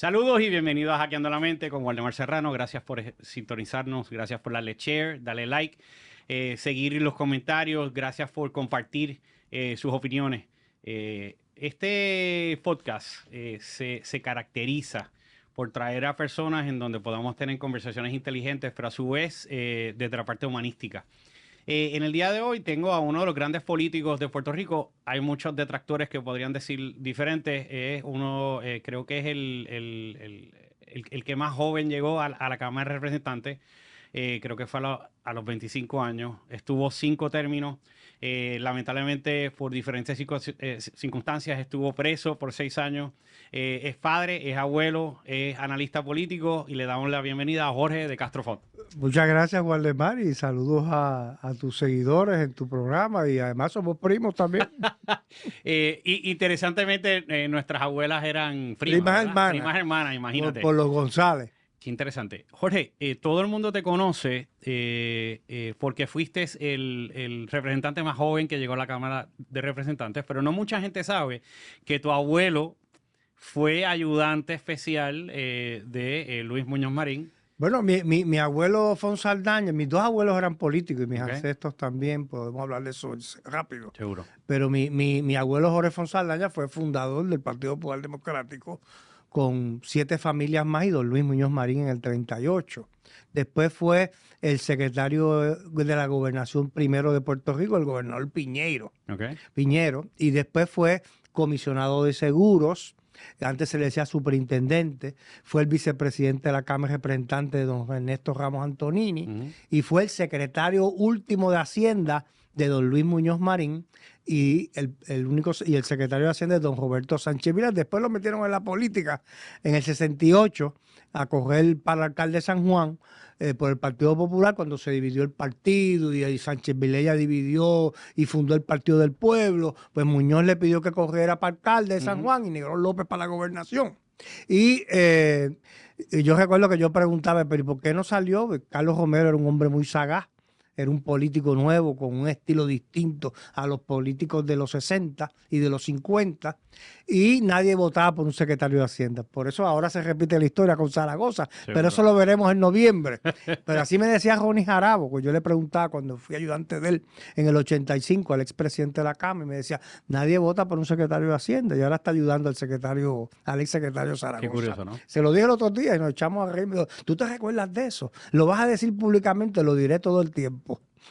Saludos y bienvenidos a Hackeando la Mente con Waldemar Serrano. Gracias por sintonizarnos, gracias por darle share, darle like, seguir los comentarios, gracias por compartir sus opiniones. Este podcast se caracteriza por traer a personas en donde podamos tener conversaciones inteligentes, pero a su vez desde la parte humanística. En el día de hoy tengo a uno de los grandes políticos de Puerto Rico. Hay muchos detractores que podrían decir diferentes. Es uno, creo que es el que más joven llegó a la Cámara de Representantes. Creo que fue a los 25 años. Estuvo 5 términos. Lamentablemente, por diferentes circunstancias, estuvo preso por 6 años. Es padre, es abuelo, es analista político y le damos la bienvenida a Jorge de Castro Font. Muchas gracias, Waldemar, y saludos a tus seguidores en tu programa, y además somos primos también. Interesantemente, nuestras abuelas eran primas hermanas. Primas hermanas, imagínate. Por los González. Qué interesante. Jorge, todo el mundo te conoce porque fuiste el representante más joven que llegó a la Cámara de Representantes, pero no mucha gente sabe que tu abuelo fue ayudante especial de Luis Muñoz Marín. Bueno, mi abuelo Fon Saldaña, mis dos abuelos eran políticos y mis ancestros también, podemos hablar de eso rápido. Seguro. Pero mi abuelo Jorge Fon Saldaña fue fundador del Partido Popular Democrático con 7 familias más y don Luis Muñoz Marín en el 38. Después fue el secretario de la gobernación primero de Puerto Rico, el gobernador Piñeiro. Piñero, y después fue comisionado de seguros. Antes se le decía superintendente, fue el vicepresidente de la Cámara de Representantes, don Ernesto Ramos Antonini, y fue el secretario último de Hacienda de don Luis Muñoz Marín, y el secretario de Hacienda de don Roberto Sánchez Vilá. Después lo metieron en la política en el 68 a correr para alcalde de San Juan por el Partido Popular, cuando se dividió el partido y Sánchez Vilella dividió y fundó el Partido del Pueblo. Pues Muñoz le pidió que corriera para alcalde de San Juan y Negrón López para la gobernación. Y yo recuerdo que yo preguntaba, pero ¿por qué no salió? Pues Carlos Romero era un hombre muy sagaz. Era un político nuevo con un estilo distinto a los políticos de los 60 y de los 50, y nadie votaba por un secretario de Hacienda. Por eso ahora se repite la historia con Zaragoza, pero eso lo veremos en noviembre. Pero así me decía Ronnie Jarabo, que yo le preguntaba cuando fui ayudante de él en el 85 al expresidente de la Cámara, y me decía, nadie vota por un secretario de Hacienda, y ahora está ayudando al exsecretario Zaragoza. Qué curioso, ¿no? Se lo dije el otro día y nos echamos a reír. Me dijo, ¿tú te recuerdas de eso? ¿Lo vas a decir públicamente? Lo diré todo el tiempo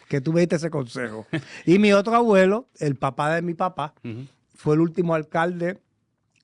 que tú me diste ese consejo. Y mi otro abuelo, el papá de mi papá, fue el último alcalde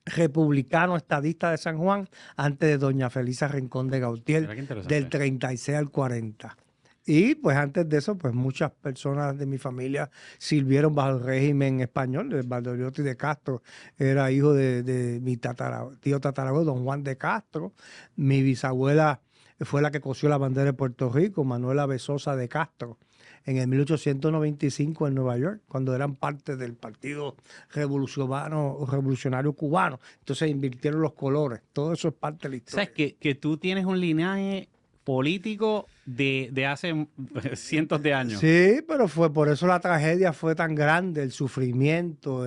republicano estadista de San Juan antes de doña Felisa Rincón de Gautier, del 36 al 40. Y pues antes de eso, pues muchas personas de mi familia sirvieron bajo el régimen español. El Valdoriotti de Castro era hijo de mi tío tatarabuelo, don Juan de Castro. Mi bisabuela fue la que cosió la bandera de Puerto Rico, Manuela Besosa de Castro, en el 1895 en Nueva York, cuando eran parte del Partido Revolucionario Cubano. Entonces invirtieron los colores. Todo eso es parte de la historia. ¿Sabes que tú tienes un linaje político de hace cientos de años? Sí, pero fue por eso la tragedia fue tan grande, el sufrimiento,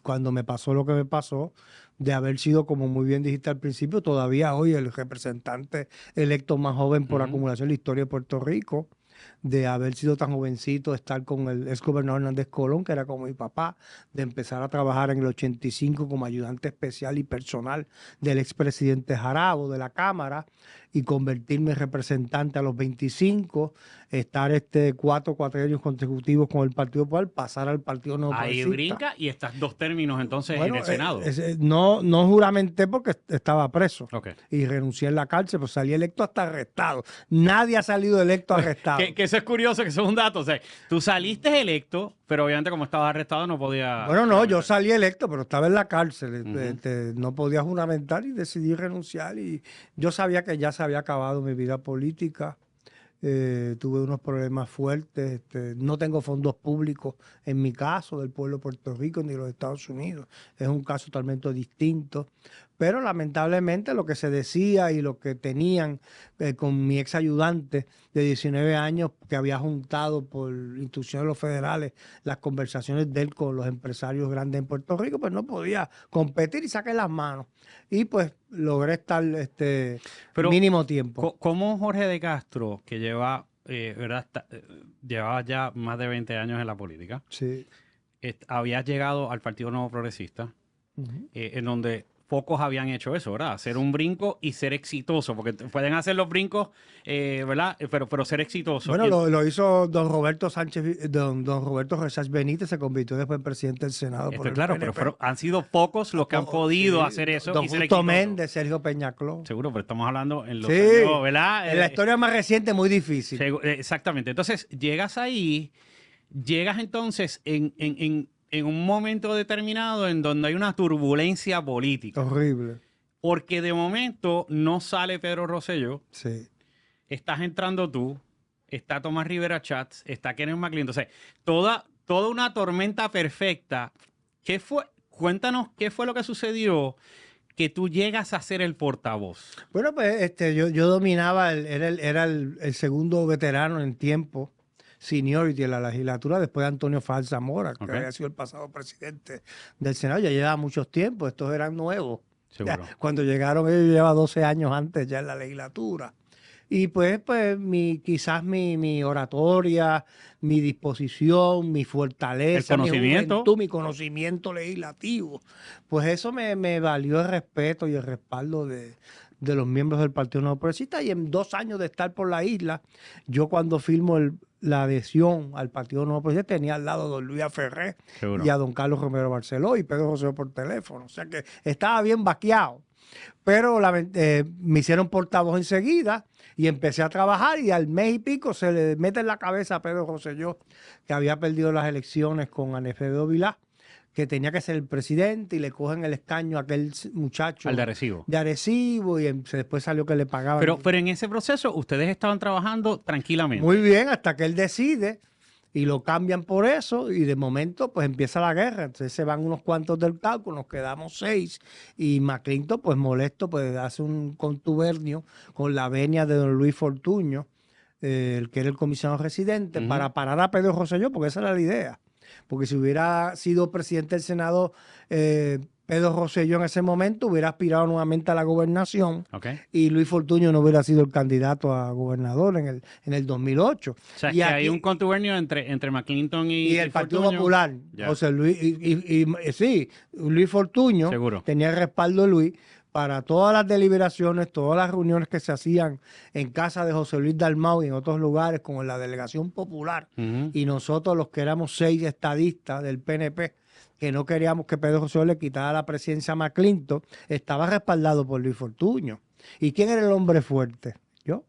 cuando me pasó lo que me pasó, de haber sido, como muy bien dijiste al principio, todavía hoy el representante electo más joven por acumulación de la historia de Puerto Rico, de haber sido tan jovencito, de estar con el ex gobernador Hernández Colón, que era como mi papá, de empezar a trabajar en el 85 como ayudante especial y personal del expresidente Jarabo de la Cámara, y convertirme en representante a los 25, estar 4 años consecutivos con el Partido Popular, pasar al Partido Nuevo Progresista. Ahí brinca y estás 2 términos entonces en el Senado. No juramenté porque estaba preso. Okay. Y renuncié en la cárcel, pues salí electo hasta arrestado. Nadie ha salido electo arrestado. Que eso es curioso, que eso es un dato. O sea, tú saliste electo, pero obviamente como estabas arrestado no podía... Bueno, no, yo salí electo, pero estaba en la cárcel. No podía juramentar y decidí renunciar. Y yo sabía que ya se había acabado mi vida política. Tuve unos problemas fuertes. No tengo fondos públicos en mi caso, del pueblo de Puerto Rico ni de los Estados Unidos. Es un caso totalmente distinto. Pero lamentablemente lo que se decía y lo que tenían con mi ex ayudante de 19 años, que había juntado por instrucciones de los federales las conversaciones de él con los empresarios grandes en Puerto Rico, pues no podía competir y saqué las manos. Y pues logré estar Pero, mínimo tiempo. ¿cómo Jorge de Castro, que lleva, ¿verdad? Llevaba ya más de 20 años en la política, Sí. había llegado al Partido Nuevo Progresista, Ujú. en donde pocos habían hecho eso, ¿verdad? Hacer un brinco y ser exitoso, porque pueden hacer los brincos, ¿verdad? Pero ser exitoso. Bueno, lo hizo don Roberto Sánchez, don Roberto Rexach Benítez, se convirtió después en presidente del Senado por Estoy el claro, PNP. pero han sido pocos los que han podido Sí, hacer eso don y ser Justo exitosos. Méndez, Sergio Peñacló. Seguro, pero estamos hablando en los Sí, años, ¿verdad? en la historia más reciente muy difícil. Exactamente. Entonces, llegas ahí, llegas entonces en un momento determinado en donde hay una turbulencia política. Horrible. Porque de momento no sale Pedro Rosselló, Sí. estás entrando tú, está Tomás Rivera Chats, está Kenneth McClinton. O sea, toda una tormenta perfecta. ¿Qué fue? Cuéntanos qué fue lo que sucedió que tú llegas a ser el portavoz. Bueno, pues yo dominaba, era el segundo veterano en tiempo, seniority en la legislatura, después de Antonio Fajal Zamora, que Ok. había sido el pasado presidente del Senado. Ya llevaba muchos tiempos, estos eran nuevos. Ya, Seguro. cuando llegaron ellos, yo llevaba 12 años antes ya en la legislatura. Y pues quizás mi oratoria, mi disposición, mi fortaleza, El conocimiento. mi juventud, mi conocimiento legislativo, pues eso me valió el respeto y el respaldo de los miembros del Partido Nuevo Progresista. Y en 2 años de estar por la isla, yo cuando firmo la adhesión al Partido Nuevo Progresista tenía al lado a don Luis Ferré Seguro. y a don Carlos Romero Barceló y Pedro José por teléfono. O sea que estaba bien vaqueado. Pero me hicieron portavoz enseguida y empecé a trabajar y al mes y pico se le mete en la cabeza a Pedro Rosselló que había perdido las elecciones con Anefedo Vilá, que tenía que ser el presidente y le cogen el escaño a aquel muchacho Al de Arecibo. de Arecibo y después salió que le pagaban. Pero en ese proceso ustedes estaban trabajando tranquilamente. Muy bien, hasta que él decide y lo cambian por eso y de momento pues empieza la guerra. Entonces se van unos cuantos del cálculo, nos quedamos 6 y McClinton pues molesto pues hace un contubernio con la venia de don Luis Fortuño, el que era el comisionado residente, Ujú. para parar a Pedro Rosselló, porque esa era la idea. Porque si hubiera sido presidente del Senado Pedro Rosselló en ese momento, hubiera aspirado nuevamente a la gobernación Ok. y Luis Fortuño no hubiera sido el candidato a gobernador en el 2008. O sea, es Y que aquí- hay un contubernio entre McClinton y el Partido Fortuño. Popular, Ya. José Luis, sí, Luis Fortuño Seguro. tenía el respaldo de Luis para todas las deliberaciones, todas las reuniones que se hacían en casa de José Luis Dalmau y en otros lugares, como en la Delegación Popular. Ujú. Y nosotros, los que éramos 6 estadistas del PNP, que no queríamos que Pedro José le quitara la presidencia a McClinton, estaba respaldado por Luis Fortuño. ¿Y quién era el hombre fuerte? Yo.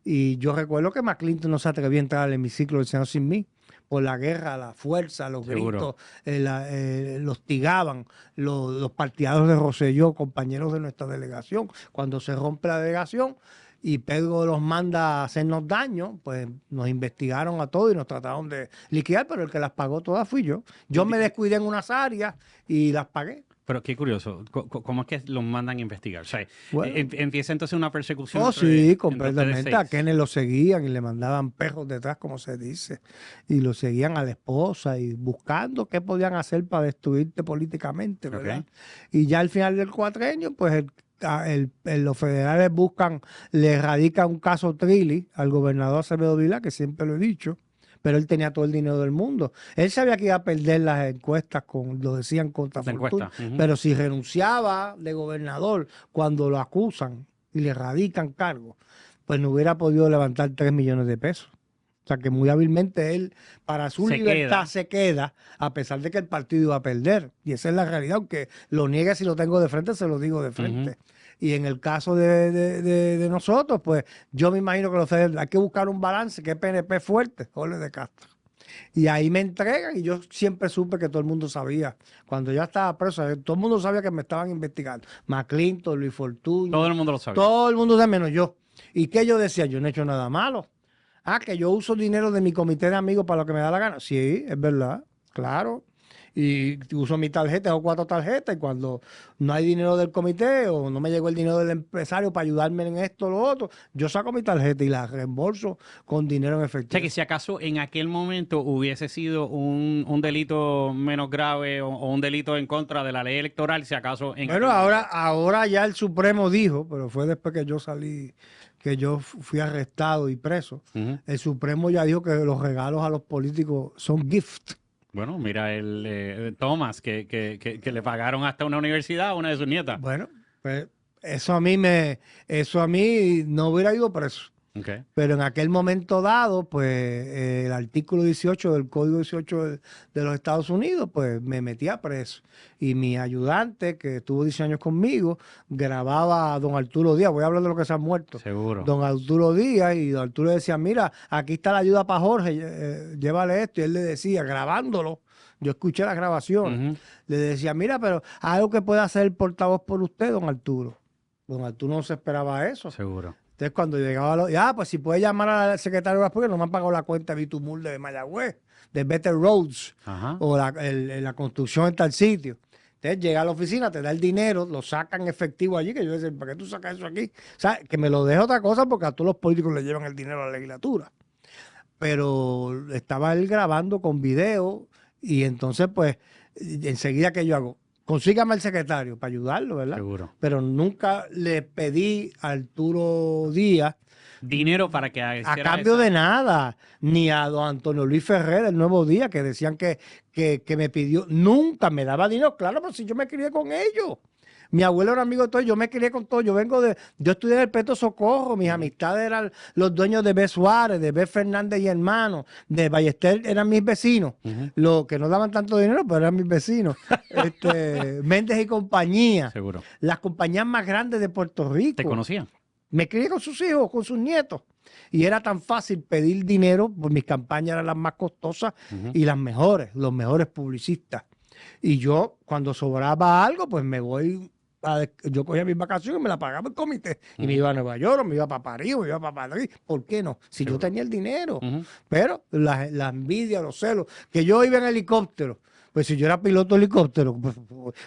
Y yo recuerdo que McClinton no se atrevía a entrar al hemiciclo del Senado sin mí, por la guerra, la fuerza, los Seguro. gritos, los hostigaban los partidarios de Rosselló, compañeros de nuestra delegación. Cuando se rompe la delegación y Pedro los manda a hacernos daño, pues nos investigaron a todos y nos trataron de liquidar, pero el que las pagó todas fui yo. Yo me descuidé en unas áreas y las pagué. Pero qué curioso, ¿cómo es que los mandan a investigar? O sea, Bueno. empieza entonces una persecución. Oh, entre sí, ustedes completamente. A 6. Kenneth lo seguían y le mandaban perros detrás, como se dice. Y lo seguían a la esposa y buscando qué podían hacer para destruirte políticamente, ¿verdad? Ok. Y ya al final del cuatrenio, pues los federales le radican un caso Trilly al gobernador Acevedo Vilá, que siempre lo he dicho, pero él tenía todo el dinero del mundo. Él sabía que iba a perder las encuestas, lo decían contra La Fortuño, encuesta. Ujú. pero si renunciaba de gobernador cuando lo acusan y le radican cargos, pues no hubiera podido levantar 3 millones de pesos. O sea que muy hábilmente él, para su Se libertad, queda. se queda, a pesar de que el partido iba a perder. Y esa es la realidad, aunque lo niegue si lo tengo de frente, se lo digo de frente. Ujú. Y en el caso de nosotros, pues yo me imagino que hay que buscar un balance, que es PNP fuerte, Jorge de Castro. Y ahí me entregan y yo siempre supe que todo el mundo sabía. Cuando ya estaba preso, todo el mundo sabía que me estaban investigando. McClinton, Luis Fortuño. Todo el mundo lo sabe. Todo el mundo sabe menos yo. ¿Y qué yo decía? Yo no he hecho nada malo. Ah, que yo uso dinero de mi comité de amigos para lo que me da la gana. Sí, es verdad, claro. y uso mi tarjeta, tengo 4 tarjetas y cuando no hay dinero del comité o no me llegó el dinero del empresario para ayudarme en esto o lo otro, yo saco mi tarjeta y la reembolso con dinero en O efectivo. sea, que si acaso en aquel momento hubiese sido un delito menos grave o un delito en contra de la ley electoral, si acaso en Bueno, aquel momento. ahora ya el Supremo dijo, pero fue después que yo salí, que yo fui arrestado y preso. Ujú. El Supremo ya dijo que los regalos a los políticos son gift. Bueno, mira el Thomas, que le pagaron hasta una universidad a una de sus nietas. Bueno, pues eso a mí no hubiera ido preso. Okay. Pero en aquel momento dado, pues el artículo 18 del Código 18 de los Estados Unidos, pues me metía preso. Y mi ayudante, que estuvo 10 años conmigo, grababa a don Arturo Díaz. Voy a hablar de lo que se han muerto. Seguro. Don Arturo Díaz, y don Arturo decía, mira, aquí está la ayuda para Jorge, llévale esto. Y él le decía, grabándolo, yo escuché las grabaciones, Ujú. le decía, mira, pero algo que puede hacer el portavoz por usted, don Arturo. Don Arturo no se esperaba eso. Seguro. Entonces, cuando llegaba, pues si puede llamar al secretario de las porque no me han pagado la cuenta de Bitumul de Mayagüez, de Better Roads, Ajá. o la construcción en tal sitio. Entonces, llega a la oficina, te da el dinero, lo sacan en efectivo allí, que yo decía, ¿para qué tú sacas eso aquí? O sea, que me lo deje otra cosa porque a todos los políticos le llevan el dinero a la legislatura. Pero estaba él grabando con video y entonces, pues, enseguida que yo hago, consígame al secretario para ayudarlo, ¿verdad? Seguro. Pero nunca le pedí a Arturo Díaz Dinero para que a hiciera cambio esa- de nada, ni a don Antonio Luis Ferrer del Nuevo Día, que decían que me pidió, nunca me daba dinero, claro, pero si yo me crié con ellos. Mi abuelo era amigo de todos, yo me crié con todos, yo estudié en el Petro Socorro, mis amistades eran los dueños de B. Suárez, de B. Fernández y hermanos, de Ballester eran mis vecinos, Ujú. los que no daban tanto dinero, pero eran mis vecinos. Méndez y compañía, Seguro. las compañías más grandes de Puerto Rico. ¿Te conocían? Me crié con sus hijos, con sus nietos. Y era tan fácil pedir dinero, pues mis campañas eran las más costosas Ujú. y las mejores, los mejores publicistas. Y yo, cuando sobraba algo, pues me voy, yo cogía mis vacaciones y me la pagaba el comité. Y me iba a Nueva York, o me iba para París, o me iba para Madrid. ¿Por qué no? Si yo Seguro. tenía el dinero. Ujú. Pero la envidia, los celos, que yo iba en helicóptero. Pues si yo era piloto de helicóptero, pues,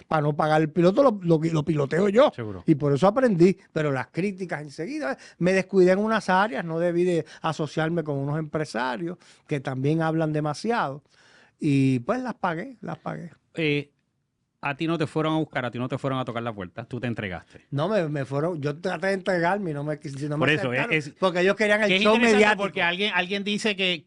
para no pagar el piloto, lo piloteo yo. Seguro. Y por eso aprendí. Pero las críticas enseguida, me descuidé en unas áreas, no debí de asociarme con unos empresarios que también hablan demasiado. Y pues las pagué. A ti no te fueron a buscar, a ti no te fueron a tocar la puerta, tú te entregaste. No, me fueron, yo traté de entregarme y no me Por eso, aceptaron, es- porque ellos querían Que el es show interesante mediático. porque alguien dice que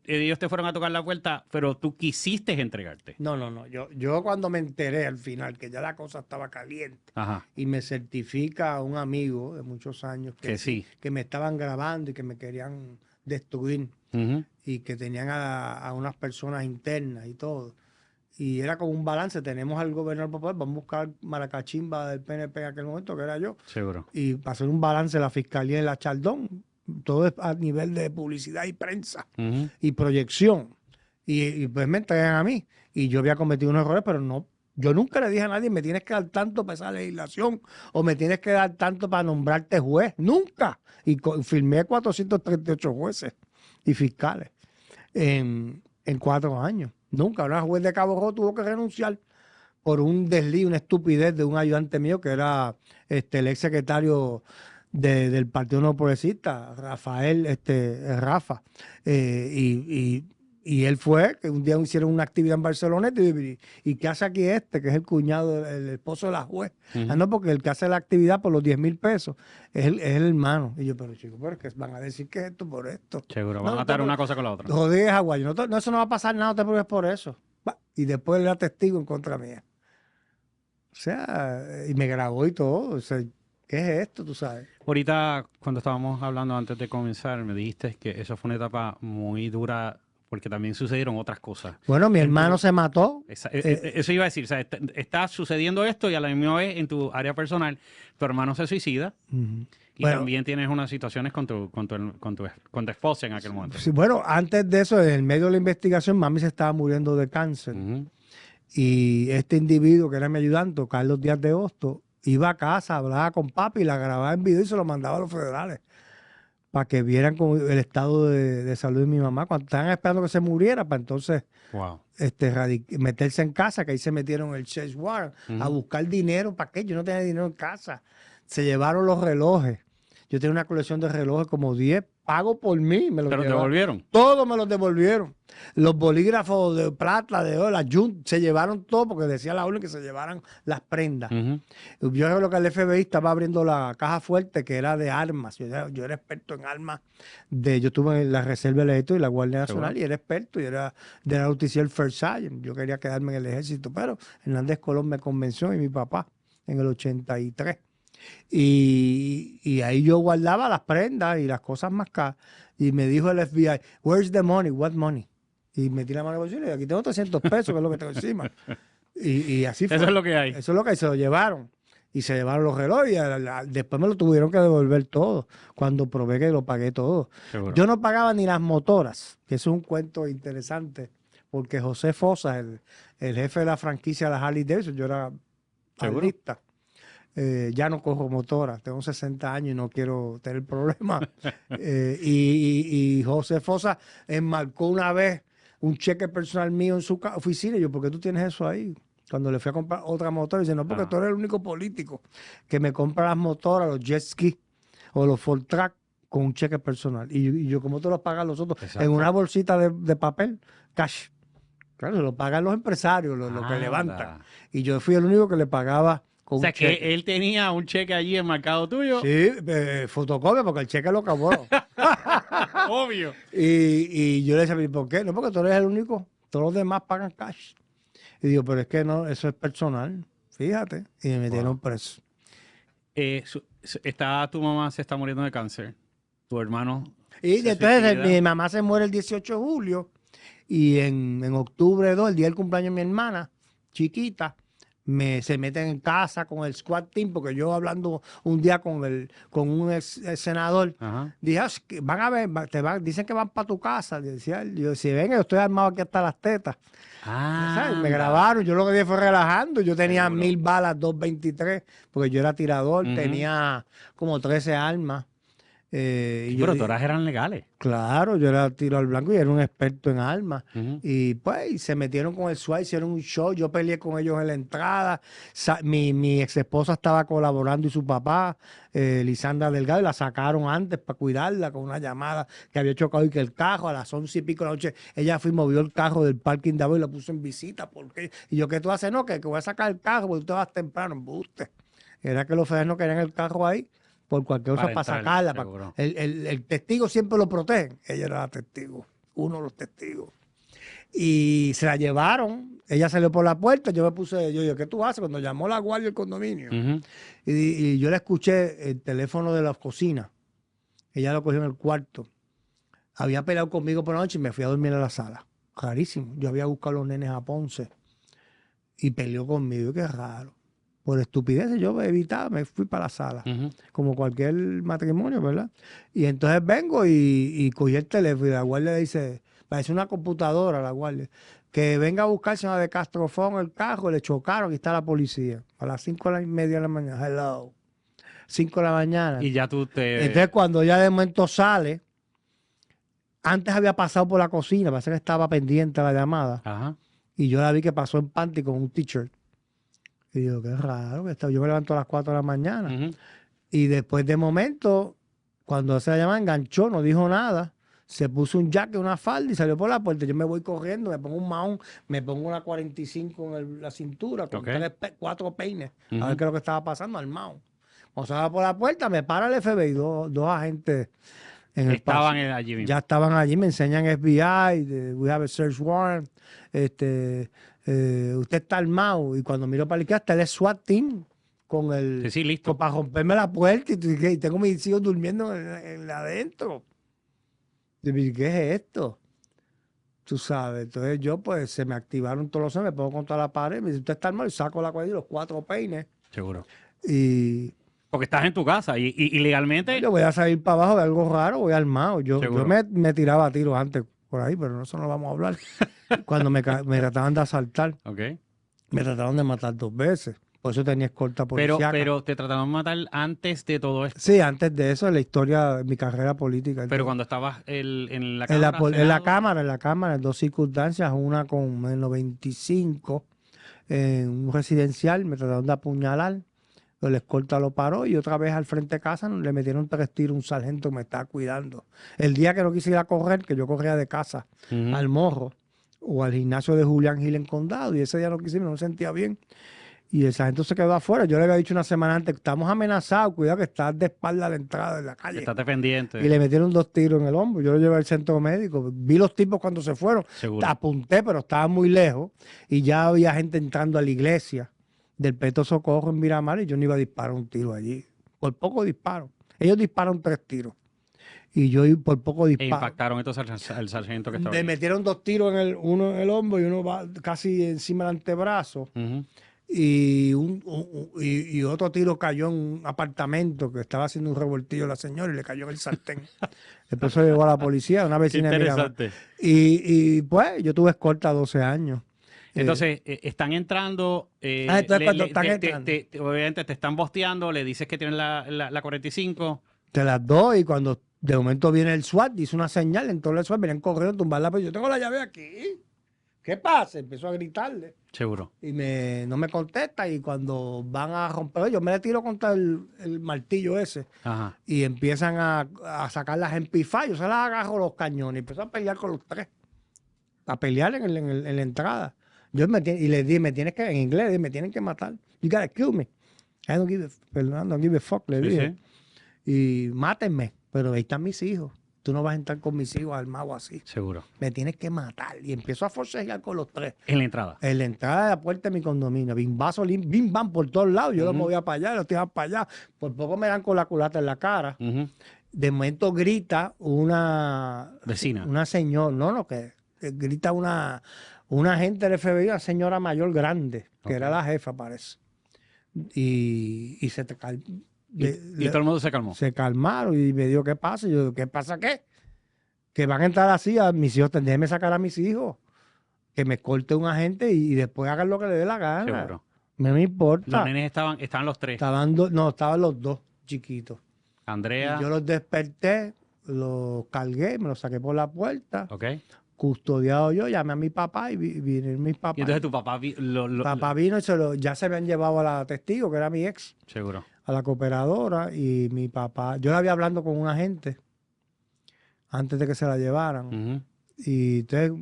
ellos te fueron a tocar la puerta, pero tú quisiste entregarte. No. Yo cuando me enteré al final que ya la cosa estaba caliente Ajá. y me certifica un amigo de muchos años Que sí. que me estaban grabando y que me querían destruir Ujú. y que tenían a unas personas internas y todo. Y era como un balance, tenemos al gobernador popular, vamos a buscar Maracachimba del PNP en aquel momento, que era yo, Seguro. y para hacer un balance la fiscalía en la Chaldón, todo es a nivel de publicidad y prensa Ujú. y proyección. Y pues me entregan a mí. Y yo había cometido unos errores, pero no, yo nunca le dije a nadie, me tienes que dar tanto para esa legislación o me tienes que dar tanto para nombrarte juez. Nunca. Y firmé 438 jueces y fiscales en 4 años. Nunca. Una juez de Cabo Rojo tuvo que renunciar por un desliz, una estupidez de un ayudante mío que era el ex secretario del Partido No Progresista, Rafael, Rafa. Y él fue, que un día hicieron una actividad en Barcelona y ¿qué hace aquí que es el cuñado, el esposo de la juez? Ujú. Ah, no, porque el que hace la actividad por los 10,000 pesos es el hermano. Y yo, pero chico, pero es que van a decir que es esto por esto. Seguro. No, Van a no atar te una cosa con la otra. Rodríguez Aguayo, no, eso no va a pasar nada, no te preocupes por eso. Y después él era testigo en contra mía. O sea, y me grabó y todo. O sea, ¿qué es esto, tú sabes? Ahorita, cuando estábamos hablando antes de comenzar, me dijiste que eso fue una etapa muy dura porque también sucedieron otras cosas. Bueno, mi En hermano tu- se mató. Eso iba a decir, o sea, está sucediendo esto y a la misma vez en tu área personal, tu hermano se suicida Ujú. y Bueno, también tienes unas situaciones con tu esposa en aquel momento. sí, bueno, antes de eso, en el medio de la investigación, mami se estaba muriendo de cáncer. Ujú. Y este individuo, que era mi ayudante, Carlos Díaz de Hosto, iba a casa, hablaba con papi, la grababa en video y se lo mandaba a los federales. para que vieran el estado de salud de mi mamá, cuando estaban esperando que se muriera, para entonces Wow. meterse en casa, que ahí se metieron el search warrant, a buscar dinero. ¿Para qué? Yo no tenía dinero en casa. Se llevaron los relojes. Yo tenía una colección de relojes como 10, pago por mí. Me los ¿Te los llevaron. devolvieron? Todos me los devolvieron. Los bolígrafos de plata, de oro, se llevaron todo porque decía la orden que se llevaran las prendas. Yo creo que el FBI estaba abriendo la caja fuerte que era de armas. Yo era experto en armas. Yo estuve en la Reserva del Ejército y la Guardia Nacional y era experto. Y era de la oficial First Sergeant. Yo quería quedarme en el ejército, pero Hernández Colón me convenció y mi papá en el 83. Y ahí yo guardaba las prendas y las cosas más caras. Y me dijo el FBI, where's the money? What money? Y metí la mano en el bolsillo y aquí tengo 300 pesos, que es lo que tengo encima. Y así fue. Eso es lo que hay. Eso es lo que hay. Se lo llevaron. Y se llevaron los relojes. Y después me lo tuvieron que devolver todo. Cuando probé que lo pagué todo. Seguro. Yo no pagaba ni las motoras, que eso es un cuento interesante. Porque José Fosa, el jefe de la franquicia de la Harley Davidson, yo era ¿Seguro? artista. Ya no cojo motora, tengo 60 años y no quiero tener problemas. Y José Fosa enmarcó una vez un cheque personal mío en su oficina. Y yo, ¿por qué tú tienes eso ahí? Cuando le fui a comprar otra motora, dice, no, porque tú eres el único político que me compra las motoras, los jet ski o los Ford Track con un cheque personal. Y yo, ¿cómo te los pagan los otros? Exacto. En una bolsita de papel, cash. Claro, lo pagan los empresarios, lo que levantan. Y yo fui el único que le pagaba. O sea, que él tenía un cheque allí enmarcado tuyo. Sí, fotocopia, porque el cheque lo acabó. Obvio. Y yo le decía, ¿por qué? No, porque tú eres el único. Todos los demás pagan cash. Y digo, pero es que no, eso es personal. Fíjate. Y me metieron preso. Tu mamá se está muriendo de cáncer. Tu hermano. Y entonces mi mamá se muere el 18 de julio. Y en octubre 2, el día del cumpleaños de mi hermana, chiquita, se meten en casa con el squad team, porque yo hablando un día con un ex senador, dije, van a ver, dicen que van para tu casa. Yo, si ven, yo estoy armado aquí hasta las tetas. Me grabaron, yo lo que dije fue relajando. Yo tenía 1000 balas, 223, porque yo era tirador, tenía como 13 armas. Pero todas eran legales. Claro, yo era tiro al blanco y era un experto en armas. Y pues se metieron con el SWAT, hicieron un show. Yo peleé con ellos en la entrada. Mi ex esposa estaba colaborando y su papá, Lisandra Delgado, y la sacaron antes para cuidarla con una llamada que había chocado y que el carro a las 11 y pico de la noche, ella fue y movió el carro del parking de abajo y lo puso en visita. Y yo, ¿qué tú haces? No, que voy a sacar el carro porque tú te vas temprano. Embuste. Era que los federales no querían el carro ahí por cualquier cosa para sacarla. El testigo siempre lo protege. Ella era la testigo, uno de los testigos. Y se la llevaron. Ella salió por la puerta. Yo me puse, yo, ¿qué tú haces? Cuando llamó la guardia del condominio. Y yo le escuché el teléfono de la cocina. Ella lo cogió en el cuarto. Había peleado conmigo por la noche y me fui a dormir a la sala. Rarísimo. Yo había buscado a los nenes a Ponce y peleó conmigo. Qué raro. Por estupideces yo evitaba, me fui para la sala, como cualquier matrimonio, ¿verdad? Y entonces vengo y cogí el teléfono y la guardia le dice, parece una computadora la guardia, que venga a buscarse una de Castrofón el carro, le chocaron y está la policía. A las 5:30 de la mañana, hello, 5 de la mañana. Y ya tú te... Entonces cuando ya de momento sale, antes había pasado por la cocina, parece que estaba pendiente la llamada, y yo la vi que pasó en panty con un t-shirt. Y digo, qué raro que está. Yo me levanto a las 4 de la mañana. Y después de momento, cuando se la llama, enganchó, no dijo nada. Se puso un jacket, una falda y salió por la puerta. Yo me voy corriendo, me pongo un mahón, me pongo una 45 en la cintura con 4 peines. A ver qué es lo que estaba pasando al mahón. Cuando se va por la puerta, me para el FBI, dos agentes en el paso. Allí mismo. Ya estaban allí, me enseñan FBI, we have a search warrant, usted está armado. Y cuando miro para la izquierda está el SWAT team con el listo. para romperme la puerta y tengo mis hijos durmiendo en adentro. Y ¿qué es esto? Tú sabes. Entonces yo pues se me activaron todos los ojos, me pongo contra la pared, me dice, usted está armado y saco la cuadrilla y los 4 peines. Seguro. Porque estás en tu casa y legalmente... Yo voy a salir para abajo de algo raro, voy armado. Yo me tiraba a tiros antes por ahí, pero eso no lo vamos a hablar. Cuando me trataban de asaltar, me trataron de matar 2 veces. Por eso tenía escolta Pero, policíaca. pero te trataron de matar antes de todo esto. Sí, antes de eso, en la historia de mi carrera política. Pero cuando estabas en la En la, Cámara, en la Cámara, en dos circunstancias, una con el 95, en un residencial, me trataron de apuñalar, el escolta lo paró y otra vez al frente de casa le metieron 3 tiros, un sargento que me estaba cuidando. El día que no quise ir a correr, que yo corría de casa Ujú. al Morro o al gimnasio de Julián Gil en Condado, y ese día no quise ir, no me sentía bien. Y el sargento se quedó afuera. Yo le había dicho una semana antes, estamos amenazados, cuidado que estás de espalda a la entrada de la calle. Estate pendiente. Y le metieron 2 tiros en el hombro. Yo lo llevé al centro médico. Vi los tipos cuando se fueron. Seguro. Apunté, pero estaba muy lejos. Y ya había gente entrando a la iglesia del Perpetuo Socorro en Miramar y yo no iba a disparar un tiro allí. Por poco disparo. Ellos disparan 3 tiros. Y yo por poco E disparo. impactaron entonces al sargento que estaba Le ahí. metieron 2 tiros, uno en el hombro y uno va casi encima del antebrazo. Ujú. Y, y otro tiro cayó en un apartamento que estaba haciendo un revoltillo la señora y le cayó en el sartén. Después se llevó a la policía, una Qué vecina de Miramar. interesante. Y pues yo tuve escolta 12 años. Entonces, están entrando. Entonces cuando están entrando. Obviamente te están bosteando, le dices que tienen la 45. Te las doy y cuando de momento viene el SWAT, dice una señal, entonces el SWAT vienen corriendo a tumbarla, pero yo tengo la llave aquí. ¿Qué pasa? Empezó a gritarle. Seguro. Y no me contesta y cuando van a romper, yo me le tiro contra el martillo ese. Ajá. Y empiezan a sacar las MP5, yo se las agarro los cañones y empezó a pelear con los 3. A pelear en la entrada. Y les dije, en inglés, me tienen que matar. You gotta kill me. I don't give a fuck, le Sí, dije. sí. Y mátenme, pero ahí están mis hijos. Tú no vas a entrar con mis hijos armados así. Seguro. Me tienes que matar. Y empezó a forcejear con los 3. En la entrada. En la entrada de la puerta de mi condominio, bim bam por todos lados. Yo los Ujú. movía para allá, los tiraba para allá. Por poco me dan con la culata en la cara. Ujú. De momento grita una Vecina. una señora, que grita una agente del FBI, una señora mayor grande, que Ok. era la jefa, parece. Y se te cal- Y todo el mundo se calmó. se calmaron y me dijo, ¿qué pasa? Y yo, ¿qué pasa qué? Que van a entrar así a mis hijos, déjenme sacar a mis hijos. Que me corte un agente y después hagan lo que le dé la gana. Seguro. No me importa. Los nenes estaban los 3. Estaban los 2 chiquitos. Andrea. Y yo los desperté, los cargué, me los saqué por la puerta, Ok. custodiado yo, llamé a mi papá y vinieron mis Y papás. entonces tu papá Papá vino y ya se habían llevado a la testigo, que era mi ex, Seguro. a la cooperadora, y mi papá, yo la había hablando con un agente antes de que se la llevaran. Ujú. Y entonces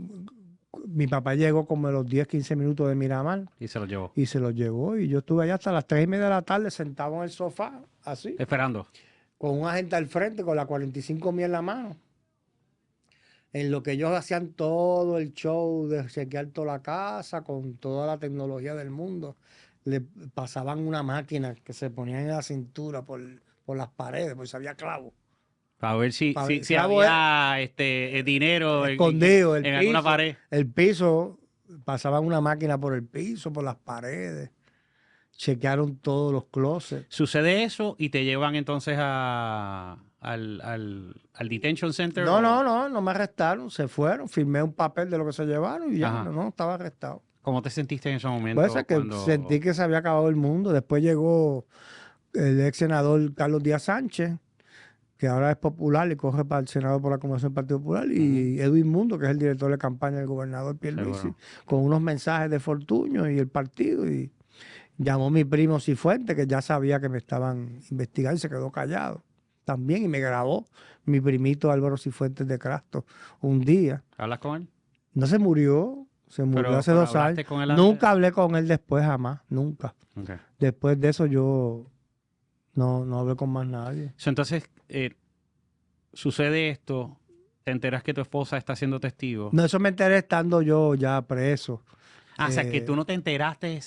mi papá llegó como a los 10, 15 minutos de Miramar Y se lo llevó. y se los llevó. Y yo estuve allá hasta las 3:30 de la tarde sentado en el sofá, así, Esperando. con un agente al frente, con la 45 mil en la mano. En lo que ellos hacían todo el show de chequear toda la casa con toda la tecnología del mundo, le pasaban una máquina que se ponían en la cintura por las paredes, porque se había clavo. Para ver si Clavo había dinero Escondido, en alguna pared. el piso, pasaban una máquina por el piso, por las paredes, chequearon todos los closets. Sucede eso y te llevan entonces al detention center. ¿o? No me arrestaron, se fueron, firmé un papel de lo que se llevaron y ya, Ajá. no, estaba arrestado. ¿Cómo te sentiste en ese momento? Puede ser que sentí que se había acabado el mundo. Después llegó el ex senador Carlos Díaz Sánchez, que ahora es popular y corre para el Senado por la Convención del Partido Popular, y Edwin Mundo, que es el director de campaña del gobernador Pierluisi, Seguro. con unos mensajes de Fortuño y el partido, y llamó mi primo Cifuentes, que ya sabía que me estaban investigando y se quedó callado también, y me grabó mi primito Álvaro Cifuentes de Crasto un día. ¿Hablas con él? No se murió, se murió hace 2 ¿hablaste años. con él antes? Nunca hablé con él después, jamás, nunca. Ok. Después de eso yo no hablé con más nadie. Entonces, sucede esto, te enteras que tu esposa está siendo testigo. No, eso me enteré estando yo ya preso. O sea, que tú no te enteraste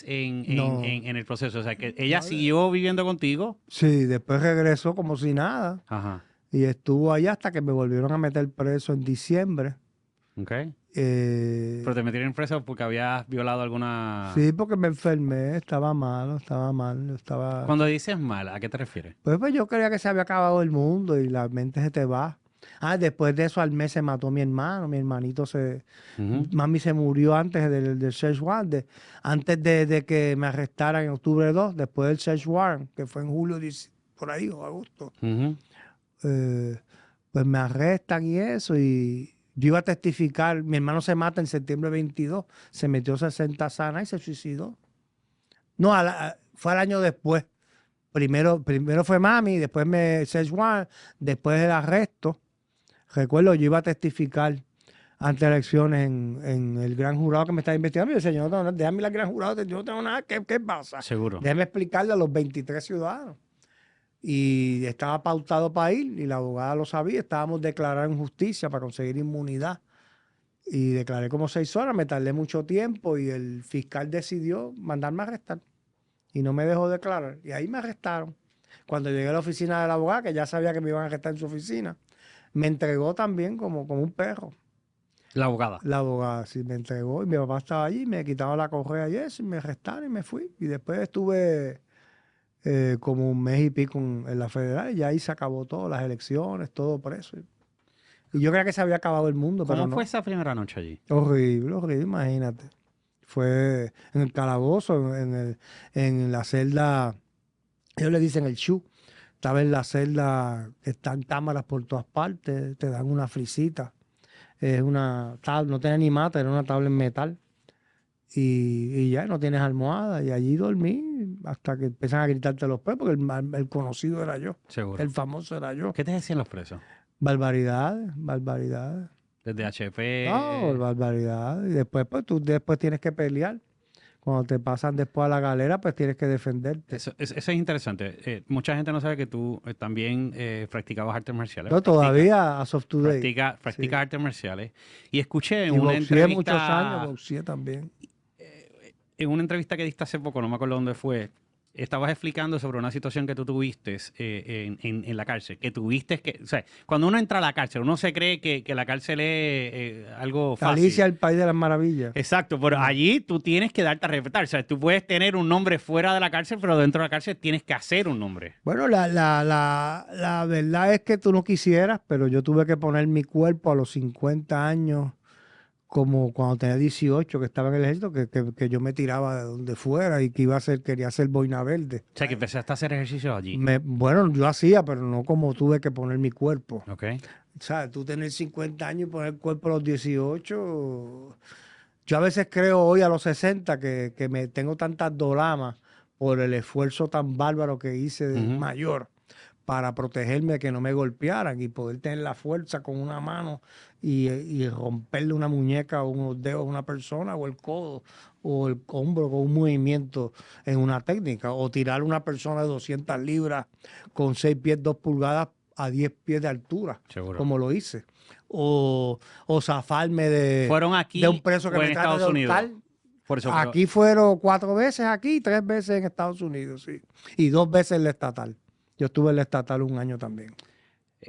no. en el proceso. O sea, que ella No, siguió viviendo contigo. Sí, después regresó como si nada Ajá. y estuvo allá hasta que me volvieron a meter preso en diciembre. Ok. Eh, Pero te metieron preso porque habías violado alguna... sí, porque me enfermé, estaba mal. Cuando dices mal, ¿a qué te refieres? Pues yo creía que se había acabado el mundo y la mente se te va. Después de eso al mes se mató mi hermano, mi hermanito Ujú, mami se murió antes del search warrant, antes de que me arrestaran en octubre 2, después del search warrant, que fue en julio, por ahí, o agosto. ujú. eh, pues me arrestan y eso, y yo iba a testificar, mi hermano se mata en septiembre 22, se metió 60 sana y se suicidó. No, fue al año después. Primero fue mami, después me Szechuan, después el arresto. Recuerdo, yo iba a testificar ante elecciones en el gran jurado que me estaba investigando. Y yo decía, señor, déjame ir al gran jurado, yo no tengo nada, ¿qué pasa? Seguro. Déjame explicarle a los 23 ciudadanos. Y estaba pautado para ir, y la abogada lo sabía, estábamos declarados en justicia para conseguir inmunidad. Y declaré como 6 horas, me tardé mucho tiempo y el fiscal decidió mandarme a arrestar. Y no me dejó declarar. Y ahí me arrestaron. Cuando llegué a la oficina del abogado, que ya sabía que me iban a arrestar en su oficina, me entregó también como un perro. La abogada. La abogada sí me entregó y mi papá estaba allí, me quitaba la correa y eso, y me arrestaron y me fui. Y después estuve como un mes y pico en la federal y ahí se acabó todo, las elecciones, todo preso. Y yo creía que se había acabado el mundo, pero ¿Cómo no. fue esa primera noche allí? Horrible, horrible, imagínate. Fue en el calabozo, en la celda, ellos le dicen el chu. Estaba en la celda que están cámaras por todas partes, te dan una frisita. Es una tabla, no tenía ni mata, era una tabla en metal. Y ya no tienes almohada. Y allí dormí hasta que empiezan a gritarte los pelos, porque el conocido era yo, Seguro. el famoso era yo. ¿Qué te decían los presos? Barbaridades, barbaridades. Desde HP. No, barbaridades. Y después, pues tú después tienes que pelear. Cuando te pasan después a la galera, pues tienes que defenderte. Eso es interesante. Mucha gente no sabe que tú también practicabas artes marciales. Yo todavía, as of today. Practicas Sí. artes marciales. Y escuché Y en una boxeé muchos entrevista, años, boxeé también. en una entrevista que diste hace poco, no me acuerdo dónde fue, estabas explicando sobre una situación que tú tuviste en la cárcel. Que tuviste que, o sea, cuando uno entra a la cárcel, uno se cree que la cárcel es algo fácil. Alicia, el país de las maravillas. Exacto, pero allí tú tienes que darte a respetar. O sea, tú puedes tener un nombre fuera de la cárcel, pero dentro de la cárcel tienes que hacer un nombre. Bueno, la verdad es que tú no quisieras, pero yo tuve que poner mi cuerpo a los 50 años, como cuando tenía 18, que estaba en el ejército, que yo me tiraba de donde fuera y que quería ser boina verde. O sea, que empezaste a hacer ejercicio allí. Bueno, yo hacía, pero no como tuve que poner mi cuerpo. Ok. O sea, tú tener 50 años y poner el cuerpo a los 18. Yo a veces creo hoy a los 60 que me tengo tantas dolamas por el esfuerzo tan bárbaro que hice de Ujú. mayor para protegerme de que no me golpearan y poder tener la fuerza con una mano y romperle una muñeca o unos dedos a una persona o el codo o el hombro con un movimiento en una técnica o tirar a una persona de 200 libras con 6 pies 2 pulgadas a 10 pies de altura, Seguro. como lo hice. O zafarme de, ¿Fueron aquí de un preso que o me en trata de Estados Unidos? ahorcar. Por eso, pero Aquí fueron 4 veces aquí y 3 veces en Estados Unidos, sí. Y 2 veces en la estatal. Yo estuve en la estatal un año también.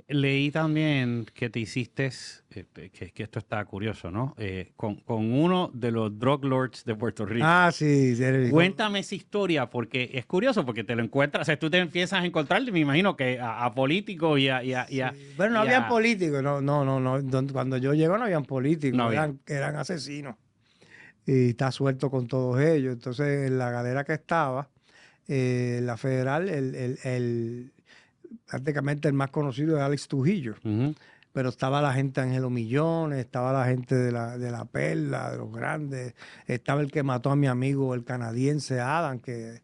leí también que te hiciste, que esto está curioso, ¿no? Con uno de los drug lords de Puerto Rico. Ah, sí. Cuéntame esa historia, porque es curioso, porque te lo encuentras, o sea, tú te empiezas a encontrar, me imagino que a políticos y a... Bueno, no y habían a- políticos, no. Cuando yo llego no habían políticos, No había. eran asesinos. Y está suelto con todos ellos. Entonces, en la galera que estaba, la federal, prácticamente el más conocido es Alex Trujillo. Ujú. Pero estaba la gente de Ángelo Millones, estaba la gente de la Perla, de los grandes, estaba el que mató a mi amigo, el canadiense Adam, que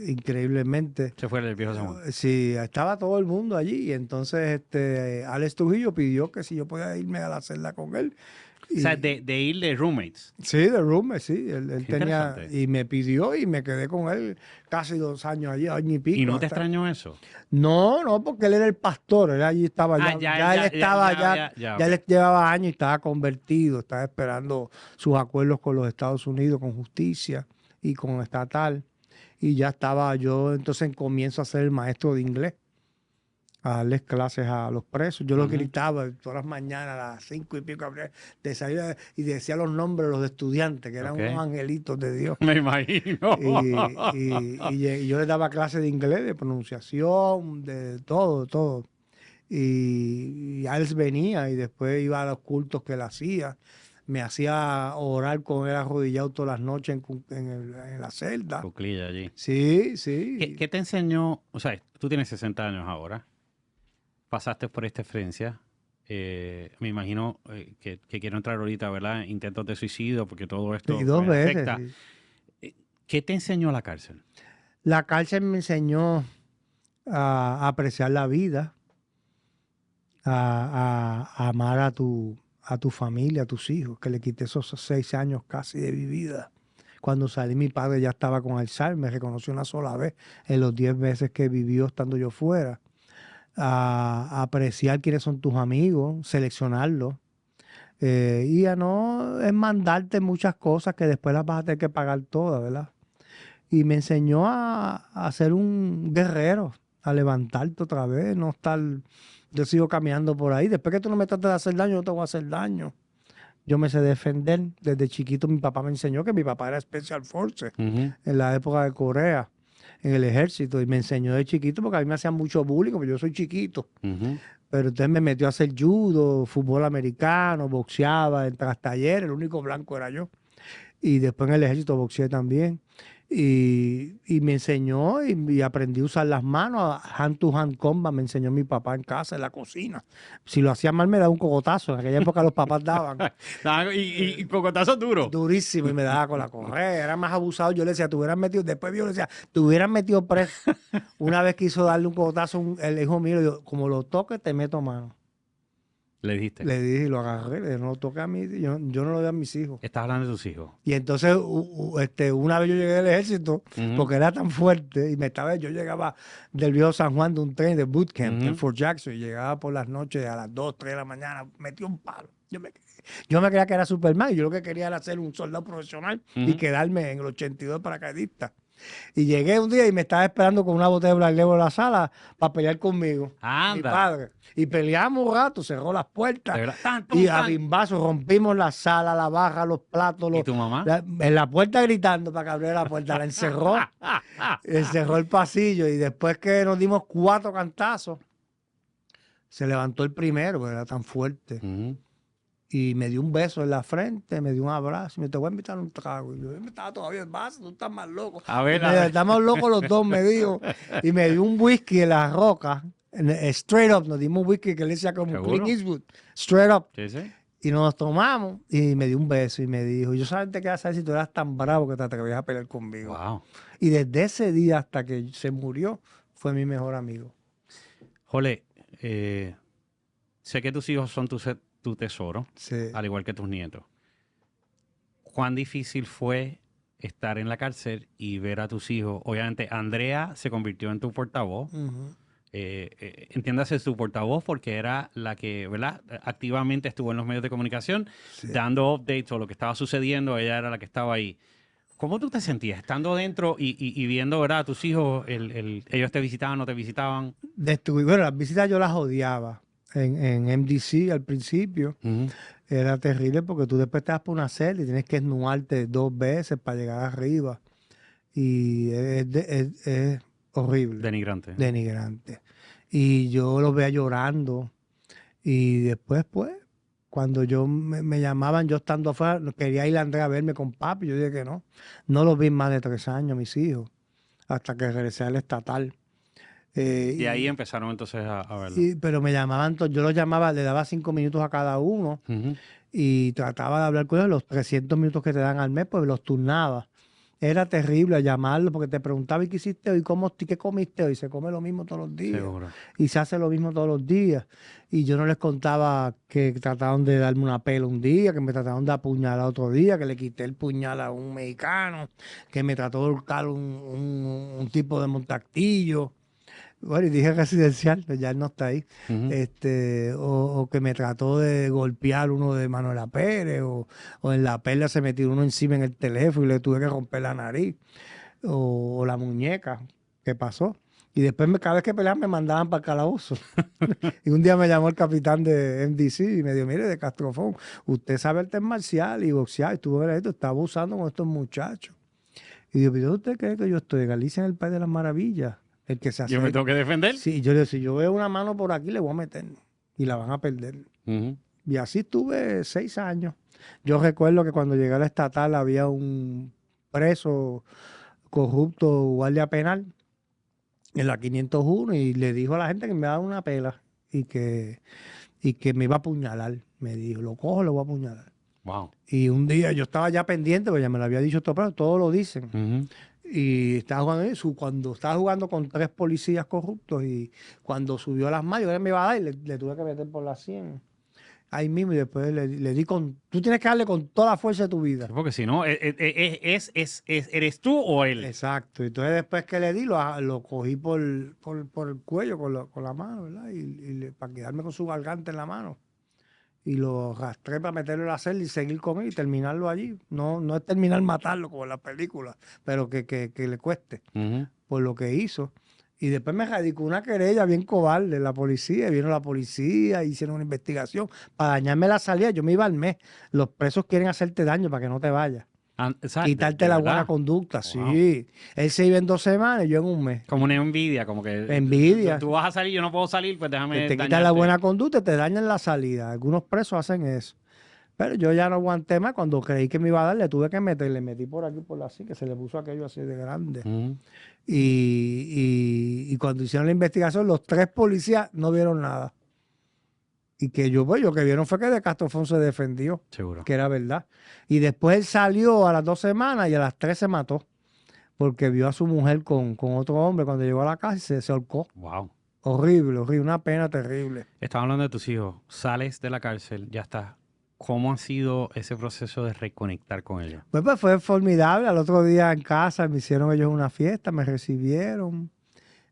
increíblemente, Se fue el viejo San Juan. sí, estaba todo el mundo allí. Y entonces Alex Trujillo pidió que si yo podía irme a la celda con él. O sea, de ir de roommates. Sí, de roommate, sí. Él Qué tenía, interesante. y me pidió y me quedé con él casi 2 años allí, año y pico. ¿Y no te hasta- extrañó eso? No, porque él era el pastor, él allí estaba, Ah, ya él estaba, ya, ya él llevaba años y estaba convertido, estaba esperando sus acuerdos con los Estados Unidos, con justicia y con estatal. Y ya estaba yo, entonces comienzo a ser el maestro de inglés, a darles clases a los presos. Yo los Ujú. gritaba todas las mañanas a las 5 y pico de salir y decía los nombres de los estudiantes, que eran Ok. unos angelitos de Dios. Me imagino. Y yo les daba clases de inglés, de pronunciación, de todo. y Alex venía y después iba a los cultos que él hacía. Me hacía orar con él arrodillado todas las noches en la celda. Cuclilla allí. Sí, sí. ¿Qué te enseñó? O sea, tú tienes 60 años ahora. Pasaste por esta experiencia. Me imagino que quiero entrar ahorita, ¿verdad? Intentos de suicidio, porque todo esto Y dos veces. afecta. Sí. ¿Qué te enseñó la cárcel? La cárcel me enseñó a apreciar la vida, a amar a tu familia, a tus hijos, que le quité esos 6 años casi de mi vida. Cuando salí, mi padre ya estaba con Alzheimer, me reconoció una sola vez en los 10 meses que vivió estando yo fuera. A apreciar quiénes son tus amigos, seleccionarlos, y a no mandarte muchas cosas que después las vas a tener que pagar todas, ¿verdad? Y me enseñó a ser un guerrero, a levantarte otra vez, no estar... Yo sigo caminando por ahí. Después que tú no me trates de hacer daño, yo te voy a hacer daño. Yo me sé defender. Desde chiquito mi papá me enseñó que mi papá era Special Forces en la época de Corea, en el ejército. Y me enseñó de chiquito porque a mí me hacían mucho bullying, porque yo soy chiquito. Pero entonces me metió a hacer judo, fútbol americano, boxeaba, en talleres. El único blanco era yo. Y después en el ejército boxeé también. Y me enseñó y aprendí a usar las manos, hand to hand combat, me enseñó mi papá en casa, en la cocina. Si lo hacía mal me daba un cocotazo, en aquella época los papás daban. y cocotazo duro. Durísimo, y me daba con la correa, era más abusado. Yo le decía, te hubieran metido, después yo le decía, te hubieran metido preso. Una vez quiso darle un cocotazo, el hijo mío, le dijo, como lo toques, te meto mano. Le dijiste. Le dije y lo agarré, le dije, no lo toques a mí, yo no lo doy a mis hijos. Estás hablando de tus hijos. Y entonces una vez yo llegué al ejército, porque era tan fuerte, y yo llegaba del viejo San Juan de un tren de bootcamp en Fort Jackson, y llegaba por las noches a las 2, 3 de la mañana, metí un palo. Yo me creía que era Superman, y yo lo que quería era ser un soldado profesional y quedarme en el 82 paracaidista. Y llegué un día y me estaba esperando con una botella de Black Label en la sala para pelear conmigo. Anda. Mi padre. Y peleamos un rato, cerró las puertas. Y A bimbazo rompimos la sala, la barra, los platos. ¿Y tu mamá? En la puerta gritando para que abriera la puerta. La encerró. Encerró el pasillo. Y después que nos dimos 4 cantazos, se levantó el primero, porque era tan fuerte. Y me dio un beso en la frente, me dio un abrazo, y me dijo, te voy a invitar a un trago. Y yo me estaba todavía en vaso, tú estás más loco. A ver, estamos locos los dos, me dijo. Y me dio un whisky en la roca, straight up, nos dimos un whisky que le decía como Clint Eastwood, straight up. Sí. Y nos tomamos, y me dio un beso, y me dijo, yo solamente quería saber si tú eras tan bravo que te atrevías a pelear conmigo. Wow. Y desde ese día hasta que se murió, fue mi mejor amigo. Jole, sé que tus hijos son tu tesoro, Sí. al igual que tus nietos. ¿Cuán difícil fue estar en la cárcel y ver a tus hijos? Obviamente, Andrea se convirtió en tu portavoz. Entiéndase, su portavoz, porque era la que, ¿verdad?, activamente estuvo en los medios de comunicación, dando updates o lo que estaba sucediendo. Ella era la que estaba ahí. ¿Cómo tú te sentías estando dentro y viendo, ¿verdad?, a tus hijos, ellos te visitaban, no te visitaban? Bueno, las visitas yo las odiaba. En MDC al principio era terrible porque tú después te vas por una celda y tienes que esnuarte 2 veces para llegar arriba. Y es horrible. Denigrante. Y yo los veía llorando. Y después, pues, cuando me llamaban, yo estando afuera, quería ir a Andrea a verme con papi. Yo dije que no. No los vi más de 3 años, mis hijos, hasta que regresé al estatal. Y ahí empezaron entonces a verlo. Pero me llamaban, yo los llamaba, le daba 5 minutos a cada uno y trataba de hablar con ellos. Los 300 minutos que te dan al mes, pues los turnaba. Era terrible llamarlo porque te preguntaba, ¿y qué hiciste hoy? ¿Qué comiste hoy? Se come lo mismo todos los días. Seguro. Y se hace lo mismo todos los días. Y yo no les contaba que trataron de darme una pela un día, que me trataron de apuñalar otro día, que le quité el puñal a un mexicano, que me trató de hurtar un tipo de Montactillo. Bueno, y dije residencial, pues ya él no está ahí. O que me trató de golpear uno de Manuela Pérez, o en la perla se metió uno encima en el teléfono y le tuve que romper la nariz, o la muñeca, ¿qué pasó? Y después cada vez que peleaban me mandaban para el calabozo. Y un día me llamó el capitán de MDC y me dijo, mire, de Castrofón, usted sabe arte marcial y boxear, estuvo en el estaba abusando con estos muchachos. Y digo, ¿pero usted cree que yo estoy en Galicia, en el País de las Maravillas? el que se Yo me acerque. tengo que defender. Sí, yo le digo, si yo veo una mano por aquí, le voy a meter y la van a perder. Ujú. Y así estuve 6 años. Yo recuerdo que cuando llegué a la estatal había un preso corrupto guardia penal en la 501 y le dijo a la gente que me daba una pela y que me iba a apuñalar. Me dijo, lo cojo, lo voy a apuñalar. Wow. Y un día yo estaba ya pendiente, porque ya me lo había dicho todo, pero todos lo dicen. Ujú. Y estaba jugando eso, cuando estaba jugando con 3 policías corruptos y cuando subió las manos, yo me iba a dar y le tuve que meter por la 100. Ahí mismo y después le di con... Tú tienes que darle con toda la fuerza de tu vida. Sí, porque si no, ¿eres tú o él? Exacto. Entonces después que le di, lo cogí por el cuello con la mano, ¿verdad? Para quedarme con su garganta en la mano. Y lo arrastré para meterlo en la celda y seguir con él y terminarlo allí. No es terminar matarlo como en las películas, pero que le cueste Ujú. por lo que hizo. Y después me radicó una querella bien cobarde la policía. Vino la policía, hicieron una investigación para dañarme la salida. Yo me iba al mes. Los presos quieren hacerte daño para que no te vayas. Quitarte ¿De la verdad? buena conducta, Wow. sí. Él se iba en 2 semanas y yo en un mes. Como una envidia, como que Envidia. tú vas a salir, yo no puedo salir, pues déjame Te quitan dañarte. la buena conducta y te dañan la salida. Algunos presos hacen eso. Pero yo ya no aguanté más. Cuando creí que me iba a dar, le tuve que meter. Le metí por aquí, por así, que se le puso aquello así de grande. Ujú. Y cuando hicieron la investigación, los 3 policías no vieron nada. Y que yo, pues, lo que vieron fue que De Castrofón se defendió, Seguro. que era verdad. Y después él salió a las 2 semanas y a las 3 se mató. Porque vio a su mujer con otro hombre cuando llegó a la casa y se ahorcó. Wow. Horrible, horrible, una pena terrible. Estaba hablando de tus hijos. Sales de la cárcel, ya está. ¿Cómo ha sido ese proceso de reconectar con ellos? Pues fue formidable. Al otro día en casa me hicieron ellos una fiesta, me recibieron.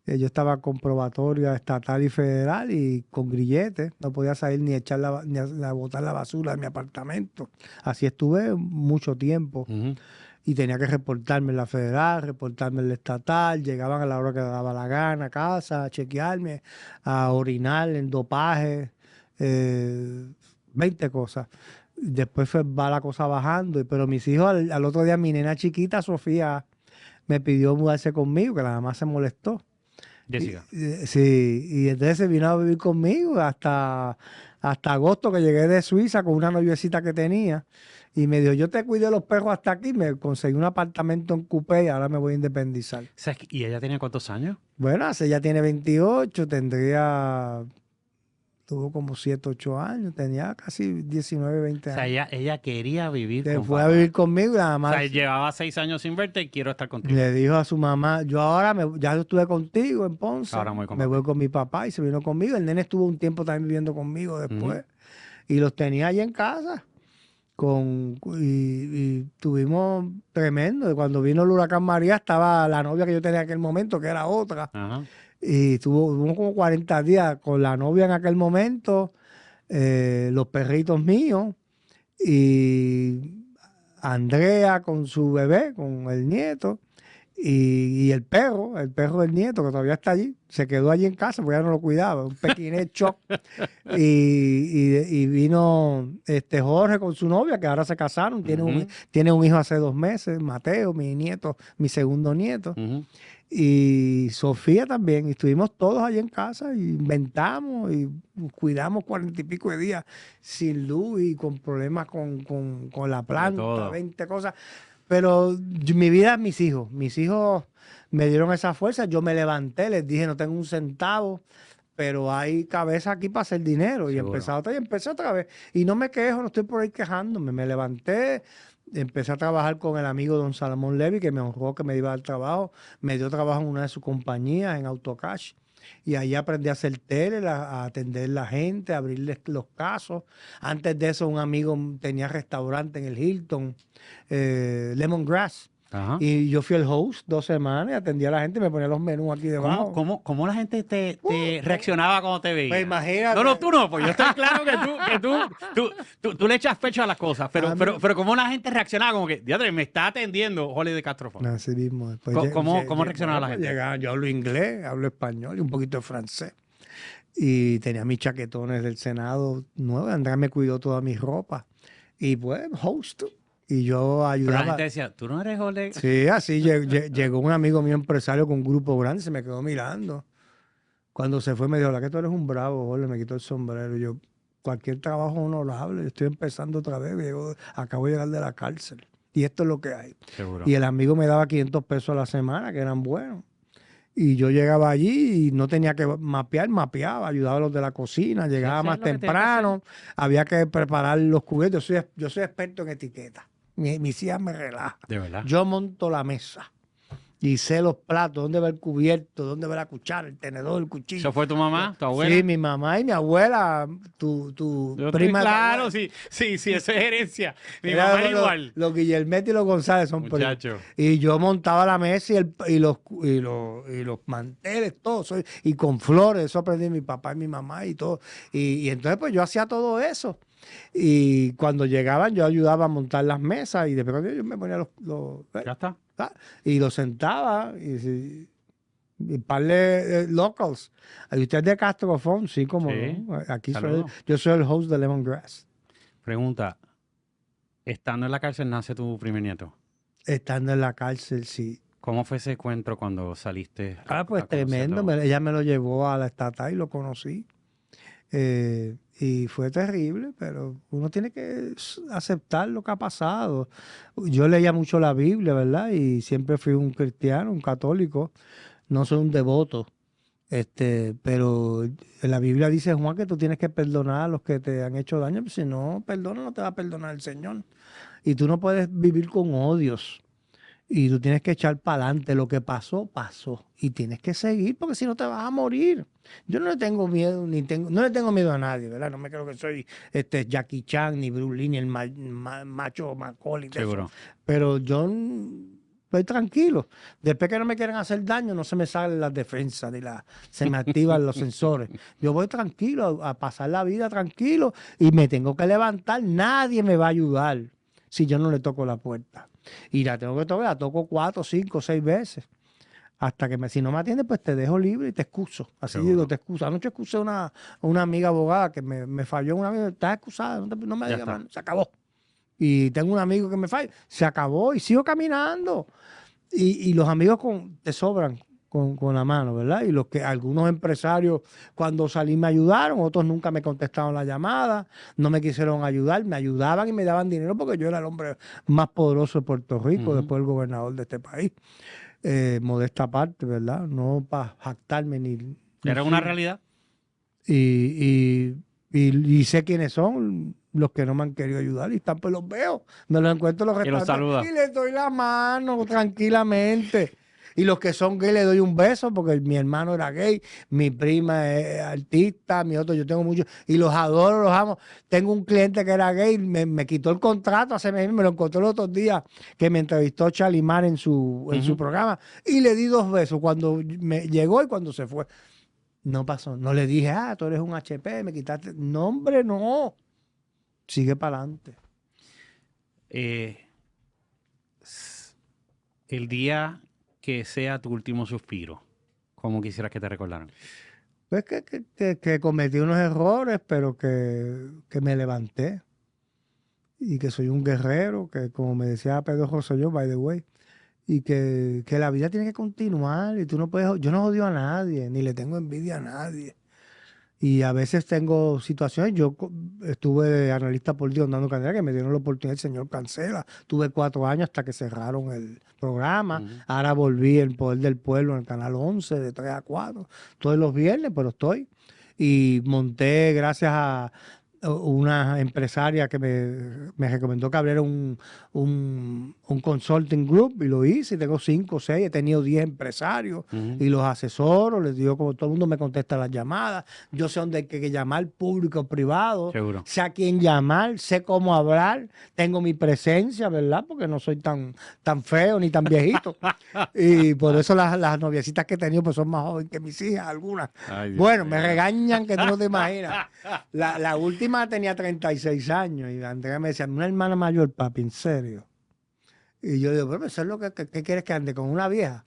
Yo estaba con probatoria estatal y federal y con grilletes. No podía salir ni echar ni a botar la basura de mi apartamento. Así estuve mucho tiempo. Ujú. Y tenía que reportarme en la federal, reportarme en la estatal. Llegaban a la hora que daba la gana a casa, a chequearme, a orinar en dopaje, 20 cosas. Después va la cosa bajando, pero mis hijos, al otro día, mi nena chiquita, Sofía, me pidió mudarse conmigo, que la mamá se molestó. Jessica. Sí, y entonces se vino a vivir conmigo hasta agosto, que llegué de Suiza con una noviecita que tenía. Y me dijo, yo te cuidé los perros hasta aquí, me conseguí un apartamento en Coupé y ahora me voy a independizar. ¿Y ella tenía cuántos años? Bueno, ella tiene 28, tuvo como 7, 8 años, tenía casi 19, 20 O sea, años. ella quería vivir Se con fue a papá. vivir conmigo y nada O más sea, llevaba 6 años sin verte y quiero estar contigo. le dijo a su mamá, yo ahora ya estuve contigo en Ponce, Ahora me voy con me papi. voy con mi papá y se vino conmigo. El nene estuvo un tiempo también viviendo conmigo después y los tenía allí en casa. Y tuvimos tremendo. Cuando vino el huracán María estaba la novia que yo tenía en aquel momento, que era otra. Ajá. Y tuvimos como 40 días con la novia en aquel momento, los perritos míos y Andrea con su bebé, con el nieto. Y el perro del nieto, que todavía está allí, se quedó allí en casa porque ya no lo cuidaba, un pequinés choc. Y vino Jorge con su novia, que ahora se casaron, Ujú. tiene un hijo hace 2 meses, Mateo, mi nieto, mi segundo nieto. Ujú. Y Sofía también, y estuvimos todos allí en casa, y inventamos y cuidamos 40 y pico de días sin luz y con problemas con la planta, todo. 20 cosas. Pero mi vida es mis hijos. Mis hijos me dieron esa fuerza. Yo me levanté, les dije, no tengo un centavo, pero hay cabeza aquí para hacer dinero. Y Seguro. empecé otra vez. Y no me quejo, no estoy por ahí quejándome. Me levanté, empecé a trabajar con el amigo don Salomón Levy, que me honró que me iba a dar trabajo. Me dio trabajo en una de sus compañías, en Autocash. Y ahí aprendí a hacer tele, a atender la gente, a abrirles los casos. Antes de eso, un amigo tenía restaurante en el Hilton, Lemongrass. Ajá. Y yo fui el host 2 semanas y atendía a la gente y me ponía los menús aquí debajo. ¿Cómo la gente te reaccionaba cuando te veía? Pues imagínate. No, tú no, pues yo estoy claro que tú le echas pecho a las cosas, pero ¿cómo la gente reaccionaba? Como que, diadre, me está atendiendo Holly de Castrofón. Así mismo. Después ¿Cómo reaccionaba la gente? Yo hablo inglés, hablo español y un poquito de francés. Y tenía mis chaquetones del Senado nuevos. Andrea me cuidó toda mi ropa. Y pues, host. Y yo Pero la ayudaba. gente decía, tú no eres Oleg. Sí, así llegó un amigo mío empresario con un grupo grande, se me quedó mirando. Cuando se fue me dijo, la que tú eres un bravo, Jorge, me quitó el sombrero. Y yo, cualquier trabajo honorable, yo estoy empezando otra vez, acabo de llegar de la cárcel. Y esto es lo que hay. Seguro. Y el amigo me daba 500 pesos a la semana, que eran buenos. Y yo llegaba allí y no tenía que mapeaba, ayudaba a los de la cocina, llegaba eso es más lo que tienes que temprano, había que preparar los cubiertos. Yo soy experto en etiqueta. Mis hijas me relajan. De verdad. Yo monto la mesa y sé los platos, dónde va el cubierto, dónde va la cuchara, el tenedor, el cuchillo. ¿Eso fue tu mamá, tu abuela? Sí, mi mamá y mi abuela, tu Yo estoy prima. claro, sí, eso es herencia. Mi Era mamá igual. Los Guillermetti y los González son primos. Muchacho. Y yo montaba la mesa y los manteles, todo. Y con flores, eso aprendí de mi papá y mi mamá y todo. Y entonces pues yo hacía todo eso. Y cuando llegaban yo ayudaba a montar las mesas y después cuando yo me ponía Ya está. y los sentaba y par de locals. ¿Y usted es de Castrofón? Sí, como Sí. no. Aquí Saludos. yo soy el host de Lemongrass. Pregunta, estando en la cárcel nace tu primer nieto. Estando en la cárcel, sí. ¿Cómo fue ese encuentro cuando saliste? Pues a tremendo. conocerlo? Ella me lo llevó a la estatal y lo conocí. Y fue terrible, pero uno tiene que aceptar lo que ha pasado. Yo leía mucho la Biblia, ¿verdad? Y siempre fui un cristiano, un católico. No soy un devoto. Pero en la Biblia dice, Juan, que tú tienes que perdonar a los que te han hecho daño. Si no perdonas, no te va a perdonar el Señor. Y tú no puedes vivir con odios. Y tú tienes que echar para adelante. Lo que pasó, pasó. Y tienes que seguir porque si no te vas a morir. Yo no le tengo miedo, no le tengo miedo a nadie, ¿verdad? No me creo que soy Jackie Chan, ni Bruce Lee, ni el macho Macaulay. De eso. Seguro. Pero yo estoy tranquilo. Después que no me quieren hacer daño, no se me salen las defensas, se me activan los sensores. Yo voy tranquilo, a pasar la vida tranquilo y me tengo que levantar. Nadie me va a ayudar si yo no le toco la puerta. Y la tengo que tocar, la toco 4, 5, 6 veces. Hasta que si no me atiende, pues te dejo libre y te excuso. Así Seguro. digo, te excuso. Anoche excusé a una amiga abogada que me falló. Una amiga, estás excusada, no me Ya digas está. más, se acabó. Y tengo un amigo que me falla, se acabó y sigo caminando. Y los amigos te sobran con la mano, ¿verdad? Y algunos empresarios cuando salí me ayudaron, otros nunca me contestaron la llamada, no me quisieron ayudar, me ayudaban y me daban dinero porque yo era el hombre más poderoso de Puerto Rico, después el gobernador de este país. Modesta parte, ¿verdad? No para jactarme ni... ¿Era una realidad? Y sé quiénes son los que no me han querido ayudar y están, pues los veo, me los encuentro en los Y los restaurantes saluda. y les doy la mano tranquilamente. Y los que son gay les doy un beso porque mi hermano era gay, mi prima es artista, yo tengo muchos y los adoro, los amo. Tengo un cliente que era gay, me quitó el contrato hace meses, me lo encontré los otros días que me entrevistó Chalimar en su programa y le di 2 besos cuando me llegó y cuando se fue. No pasó, no le dije, tú eres un HP, me quitaste. No, hombre, no. Sigue para adelante. El día que sea tu último suspiro, ¿cómo quisieras que te recordaran? Pues que cometí unos errores, pero que me levanté. Y que soy un guerrero, que como me decía Pedro Rosselló, by the way, y que la vida tiene que continuar y tú no puedes, yo no odio a nadie, ni le tengo envidia a nadie. Y a veces tengo situaciones, yo estuve de analista político dando candela que me dieron la oportunidad el señor Cancela. Tuve 4 años hasta que cerraron el programa. Ahora volví El Poder del Pueblo en el Canal 11 de 3 a 4. Todos los viernes, pero estoy. Y monté gracias a una empresaria que me recomendó que abriera un consulting group y lo hice. Tengo 5 o 6, he tenido 10 empresarios y los asesoro, les digo como todo el mundo me contesta las llamadas. Yo sé dónde hay que llamar, público o privado. Seguro. Sé a quién llamar, sé cómo hablar, tengo mi presencia, ¿verdad? Porque no soy tan feo ni tan viejito. Y por eso las noviecitas que he tenido pues son más jóvenes que mis hijas, algunas. Ay, Dios Bueno, mío. me regañan que tú no te imaginas. La última tenía 36 años y Andrea me decía, una hermana mayor, papi, en serio. Y yo digo, pero eso es lo ¿qué quieres que ande con una vieja?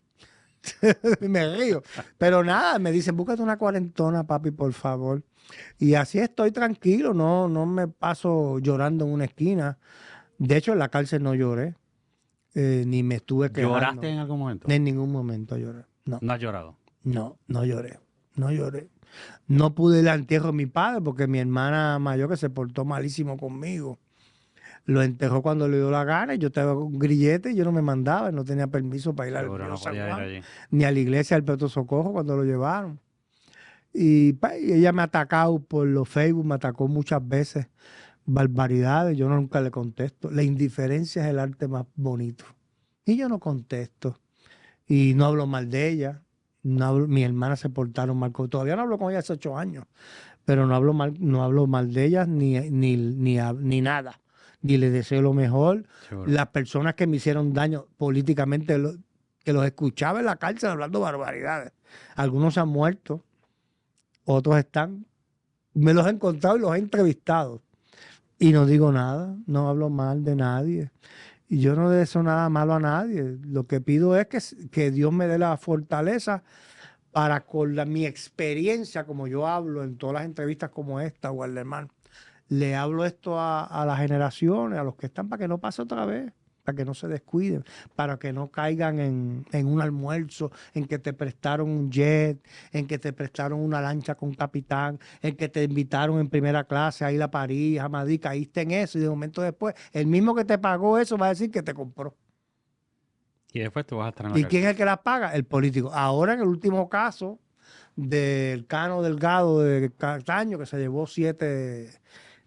Y me río. Pero nada, me dicen, búscate una cuarentona, papi, por favor. Y así estoy tranquilo, no me paso llorando en una esquina. De hecho, en la cárcel no lloré, ni me estuve quejando. ¿Lloraste en algún momento? En ningún momento lloré. No, ¿No has llorado? no lloré. No lloré. No pude ir al entierro de mi padre porque mi hermana mayor, que se portó malísimo conmigo, lo enterró cuando le dio la gana y yo estaba con un grillete y yo no me mandaba, no tenía permiso para ir al Seguro río no San podía ir Juan, allí. ni a la iglesia del Perpetuo Socorro cuando lo llevaron. Y, pues, y ella me ha atacado por los Facebook, me atacó muchas veces, barbaridades, yo nunca le contesto. La indiferencia es el arte más bonito. Y yo no contesto. Y no hablo mal de ella. Mi hermana se portaron mal. Todavía no hablo con ella hace 8 años, pero no hablo mal de ellas ni nada. Ni les deseo lo mejor. Seguro. Las personas que me hicieron daño políticamente, que los escuchaba en la cárcel hablando barbaridades. Algunos se han muerto, otros están. Me los he encontrado y los he entrevistado. Y no digo nada, no hablo mal de nadie. Y yo no deseo nada malo a nadie. Lo que pido es que Dios me dé la fortaleza para con mi experiencia, como yo hablo en todas las entrevistas como esta, Waldemar, le hablo esto a las generaciones, a los que están, para que no pase otra vez, para que no se descuiden, para que no caigan en un almuerzo, en que te prestaron un jet, en que te prestaron una lancha con capitán, en que te invitaron en primera clase a ir a París, a Madrid, caíste en eso y de momento después, el mismo que te pagó eso va a decir que te compró. Y después tú vas a estar en la ¿Y cárcel. quién es el que la paga? El político. Ahora en el último caso del Cano Delgado de Castaño, que se llevó 7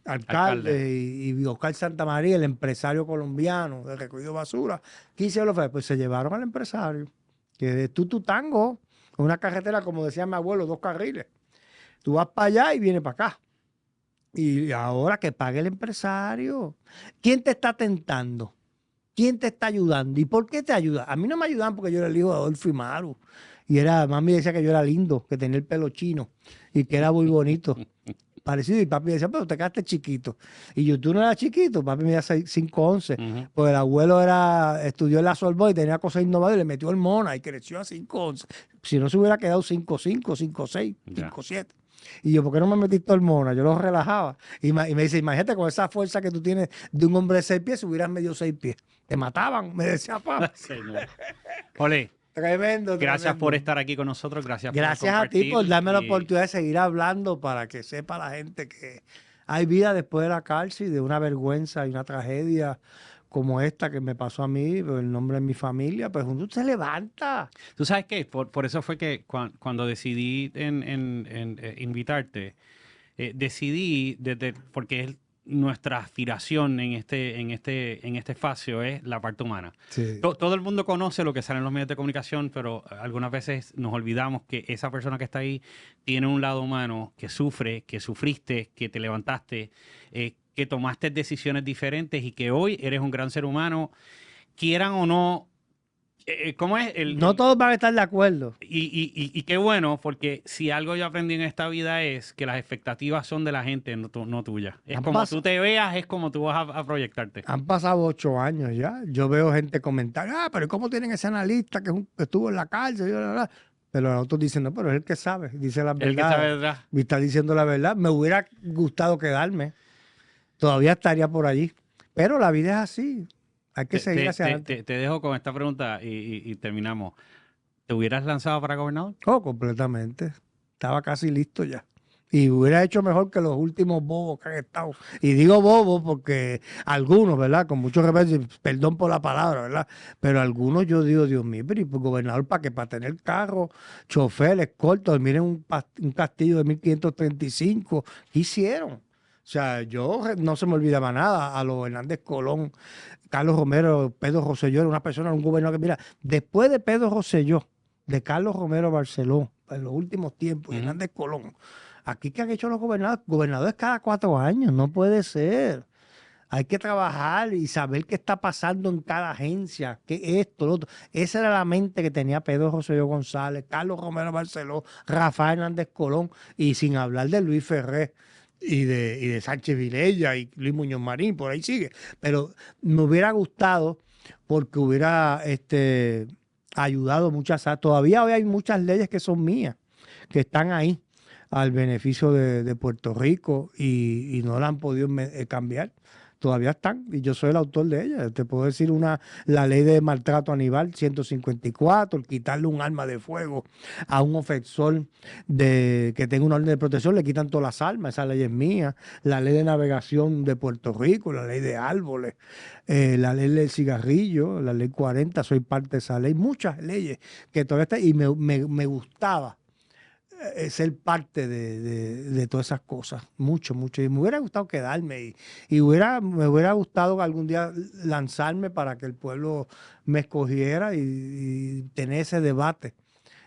alcaldes y Oscar Santamaría, el empresario colombiano de recogido de basura, ¿quién se lo fue? Pues se llevaron al empresario, que de Tutango, una carretera, como decía mi abuelo, 2 carriles. Tú vas para allá y vienes para acá. Y ahora que pague el empresario. ¿Quién te está tentando? ¿Quién te está ayudando? ¿Y por qué te ayuda? A mí no me ayudaban porque yo era el hijo de Adolfo y Maru. Y mami decía que yo era lindo, que tenía el pelo chino y que era muy bonito. Parecido. Y papi decía, pero te quedaste chiquito. Y yo, tú no eras chiquito. Papi me decía 5'11". Ujú. Pues el abuelo estudió en la Sorbonne y tenía cosas innovadoras y le metió el mona y creció a 5'11". Si no se hubiera quedado 5'5", 5'6", Ya. 5'7". Y yo, ¿por qué no me metiste el mona? Yo lo relajaba. Y me dice, imagínate con esa fuerza que tú tienes de un hombre de 6 pies, si hubieras medio 6 pies. Te mataban, me decía papá. Señor. Ole, Tremendo, gracias por tremendo. estar aquí con nosotros. Gracias por Gracias a ti compartir. por darme la Y oportunidad de seguir hablando para que sepa la gente que hay vida después de la cárcel y de una vergüenza y una tragedia como esta que me pasó a mí, por el nombre de mi familia, pues uno se levanta. tú sabes qué, por eso fue que cuando decidí invitarte, decidí, porque es nuestra aspiración en este espacio es la parte humana. Sí. Todo el mundo conoce lo que sale en los medios de comunicación, pero algunas veces nos olvidamos que esa persona que está ahí tiene un lado humano, que sufre, que sufriste, que te levantaste, que tomaste decisiones diferentes y que hoy eres un gran ser humano, quieran o no. ¿Cómo es? No todos van a estar de acuerdo. Y qué bueno, porque si algo yo aprendí en esta vida es que las expectativas son de la gente, no tuyas. Es como tú te veas, es como tú vas a proyectarte. Han pasado 8 años ya. Yo veo gente comentar, pero ¿cómo tienen ese analista que estuvo en la cárcel? Pero los otros dicen, no, pero es el que sabe, dice la verdad. El que sabe verdad. Y está diciendo la verdad. Me hubiera gustado quedarme. Todavía estaría por allí. Pero la vida es así. Hay que seguir hacia adelante. Te dejo con esta pregunta y terminamos. ¿Te hubieras lanzado para gobernador? Oh, completamente. Estaba casi listo ya. Y hubiera hecho mejor que los últimos bobos que han estado. Y digo bobos porque algunos, ¿verdad? Con mucho respeto, perdón por la palabra, ¿verdad? Pero algunos yo digo, Dios mío, pero ¿y por gobernador para qué? Para tener carro, chofer, escolta, dormir en un castillo de 1535. ¿Qué hicieron? O sea, yo no se me olvidaba nada. A los Hernández Colón, Carlos Romero, Pedro Rosselló, era una persona, un gobernador que, mira, después de Pedro Rosselló, de Carlos Romero Barceló, en los últimos tiempos, y Hernández Colón, aquí que han hecho los gobernadores cada 4 años, no puede ser. Hay que trabajar y saber qué está pasando en cada agencia, qué esto, lo otro. Esa era la mente que tenía Pedro Rosselló González, Carlos Romero Barceló, Rafael Hernández Colón, y sin hablar de Luis Ferré y de Sánchez Vilella y Luis Muñoz Marín, por ahí sigue. Pero me hubiera gustado porque hubiera ayudado muchas. Todavía hoy hay muchas leyes que son mías, que están ahí al beneficio de Puerto Rico y no la han podido cambiar. todavía están y yo soy el autor de ellas. Te puedo decir la ley de maltrato animal 154, el quitarle un arma de fuego a un ofensor que tenga una orden de protección, le quitan todas las armas, esa ley es mía. La ley de navegación de Puerto Rico, la ley de árboles, la ley del cigarrillo, la ley 40, soy parte de esa ley, muchas leyes que todavía están y me gustaba ser parte de todas esas cosas, mucho, mucho. Y me hubiera gustado quedarme y me hubiera gustado algún día lanzarme para que el pueblo me escogiera y tener ese debate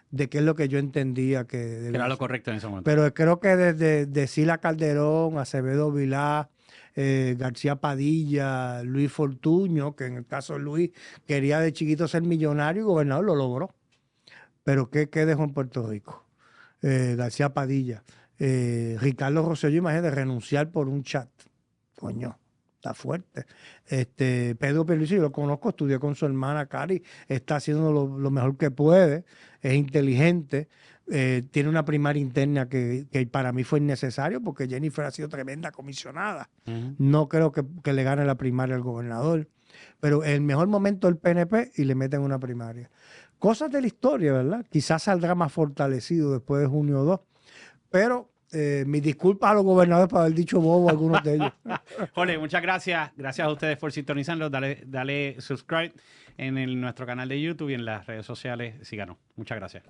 de qué es lo que yo entendía que era lo correcto en ese momento. Pero creo que desde Sila Calderón, Acevedo Vilá, García Padilla, Luis Fortuño, que en el caso de Luis quería de chiquito ser millonario y gobernador, lo logró. Pero ¿qué dejó en Puerto Rico? García Padilla, Ricardo Rosselló, imagínate, renunciar por un chat. Coño, está fuerte. Pedro Pierluisi, yo lo conozco, estudió con su hermana Cari, está haciendo lo mejor que puede, es inteligente, tiene una primaria interna que para mí fue innecesario porque Jennifer ha sido tremenda comisionada. No creo que le gane la primaria al gobernador, pero el mejor momento del PNP y le meten una primaria. Cosas de la historia, ¿verdad? Quizás saldrá más fortalecido después de junio 2, pero mis disculpas a los gobernadores por haber dicho bobo a algunos de ellos. Jorge, muchas gracias. Gracias a ustedes por sintonizarnos. Dale subscribe en nuestro canal de YouTube y en las redes sociales. Síganos. Muchas gracias.